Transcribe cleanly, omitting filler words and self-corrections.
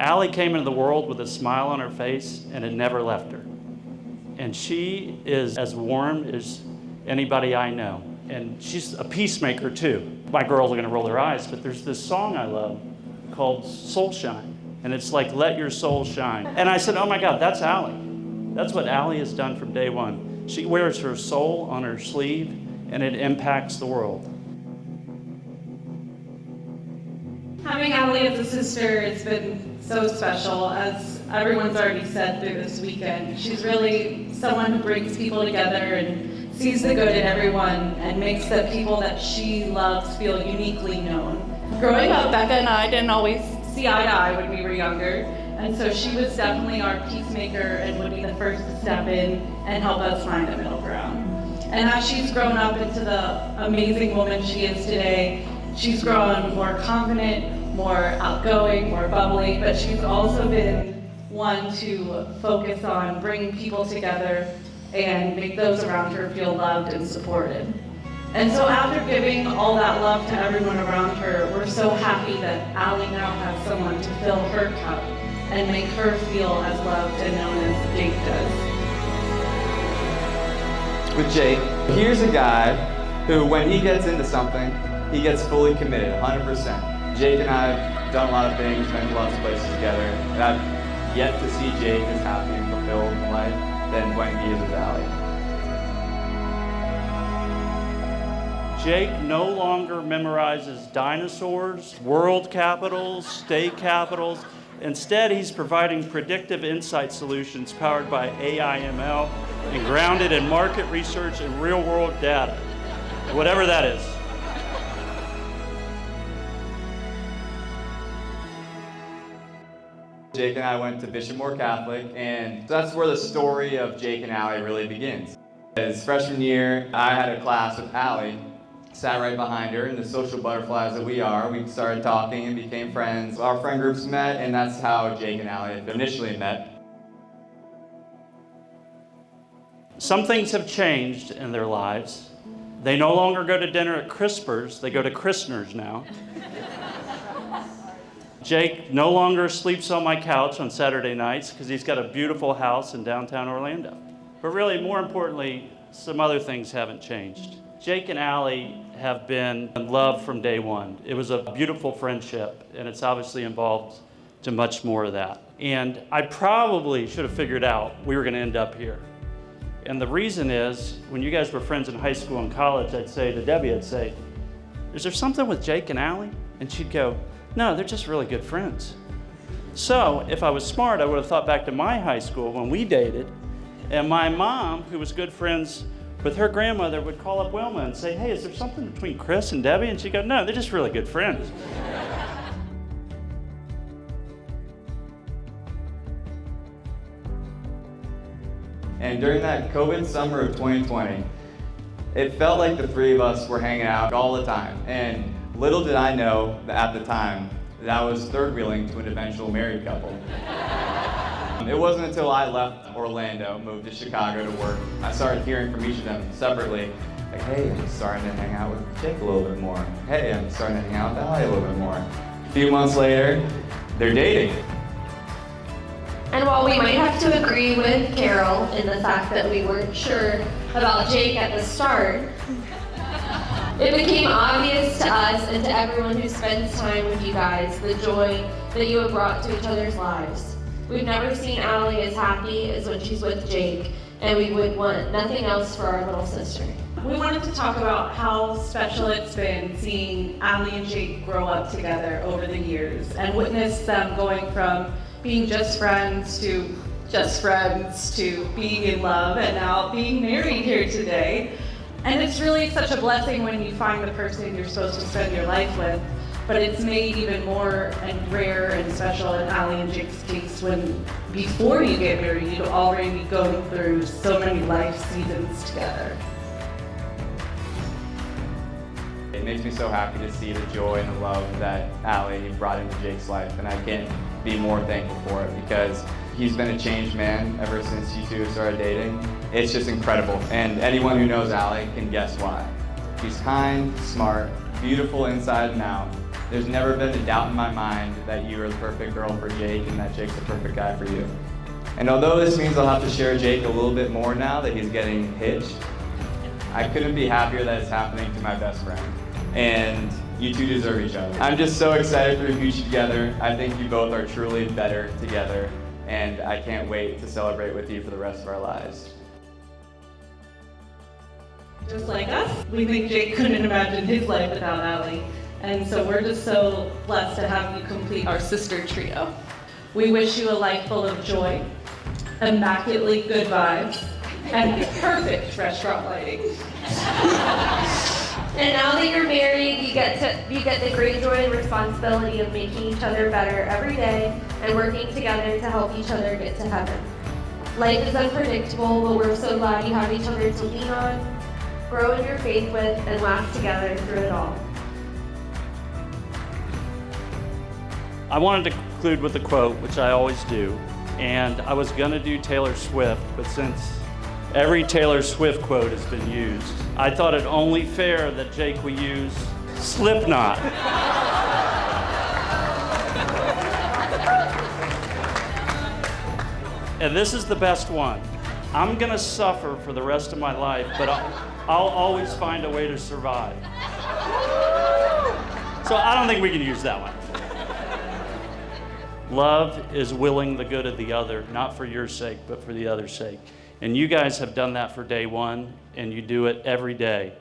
Allie came into the world with a smile on her face, and it never left her. And she is as warm as anybody I know. And she's a peacemaker too. My girls are gonna roll their eyes, but there's this song I love called Soul Shine. And it's like, let your soul shine. And I said, oh my God, that's Allie. That's what Allie has done from day one. She wears her soul on her sleeve, and it impacts the world. Having Allie as a sister has been so special, as everyone's already said through this weekend. She's really someone who brings people together and sees the good in everyone and makes the people that she loves feel uniquely known. Growing up, Becca and I didn't always see eye to eye when we were younger, and so she was definitely our peacemaker and would be the first to step in and help us find a middle ground. And as she's grown up into the amazing woman she is today, she's grown more confident, more outgoing, more bubbly, but she's also been one to focus on bringing people together and make those around her feel loved and supported. And so after giving all that love to everyone around her, we're so happy that Allie now has someone to fill her cup and make her feel as loved and known as Jake does. With Jake, here's a guy who, when he gets into something, he gets fully committed, 100%. Jake and I have done a lot of things, been to lots of places together, and I've yet to see Jake as happy and fulfilled in life than when he is with Allie. Jake no longer memorizes dinosaurs, world capitals, state capitals. Instead, he's providing predictive insight solutions powered by AI/ML and grounded in market research and real-world data, whatever that is. Jake and I went to Bishop Moore Catholic, and that's where the story of Jake and Allie really begins. His freshman year, I had a class with Allie, sat right behind her, and the social butterflies that we are, we started talking and became friends. Our friend groups met, and that's how Jake and Allie initially met. Some things have changed in their lives. They no longer go to dinner at Crispers, they go to Christners now. Jake no longer sleeps on my couch on Saturday nights because he's got a beautiful house in downtown Orlando. But really, more importantly, some other things haven't changed. Jake and Allie have been in love from day one. It was a beautiful friendship, and it's obviously evolved to much more of that. And I probably should have figured out we were going to end up here. And the reason is, when you guys were friends in high school and college, I'd say to Debbie, I'd say, is there something with Jake and Allie? And she'd go, no, they're just really good friends. So if I was smart, I would have thought back to my high school when we dated, and my mom, who was good friends with her grandmother, would call up Wilma and say, hey, is there something between Chris and Debbie? And she'd go, no, they're just really good friends. And during that COVID summer of 2020, it felt like the three of us were hanging out all the time. And little did I know that at the time that I was third wheeling to an eventual married couple. It wasn't until I left Orlando, moved to Chicago to work, I started hearing from each of them separately, like, hey, I'm starting to hang out with Jake a little bit more. Hey, I'm starting to hang out with Allie a little bit more. A few months later, they're dating. And while we might have to agree with Carol in the fact that we weren't sure about Jake at the start, it became obvious to us and to everyone who spends time with you guys the joy that you have brought to each other's lives. We've never seen Allie as happy as when she's with Jake, and we would want nothing else for our little sister. We wanted to talk about how special it's been seeing Allie and Jake grow up together over the years and witness them going from being just friends to being in love and now being married here today. And it's really such a blessing when you find the person you're supposed to spend your life with, but it's made even more and rare and special in Allie and Jake's case when before you get married, you'd already be going through so many life seasons together. It makes me so happy to see the joy and the love that Allie brought into Jake's life, and I can't be more thankful for it because he's been a changed man ever since you two started dating. It's just incredible, and anyone who knows Allie can guess why. He's kind, smart, beautiful inside and out. There's never been a doubt in my mind that you are the perfect girl for Jake and that Jake's the perfect guy for you. And although this means I'll have to share Jake a little bit more now that he's getting hitched, I couldn't be happier that it's happening to my best friend. And you two deserve each other. I'm just so excited for your future together. I think you both are truly better together, and I can't wait to celebrate with you for the rest of our lives. Just like us, we think Jake couldn't imagine his life without Allie. And so we're just so blessed to have you complete our sister trio. We wish you a life full of joy, immaculately good vibes, and perfect restaurant lighting. And now that you're married, you get the great joy and responsibility of making each other better every day and working together to help each other get to heaven. Life is unpredictable, but we're so glad you have each other to lean on, grow in your faith with, and laugh together through it all. I wanted to conclude with a quote, which I always do, and I was gonna do Taylor Swift, but since every Taylor Swift quote has been used, I thought it only fair that Jake would use Slipknot. And this is the best one. I'm gonna suffer for the rest of my life, but I'll always find a way to survive. So I don't think we can use that one. Love is willing the good of the other, not for your sake, but for the other's sake. And you guys have done that for day one, and you do it every day.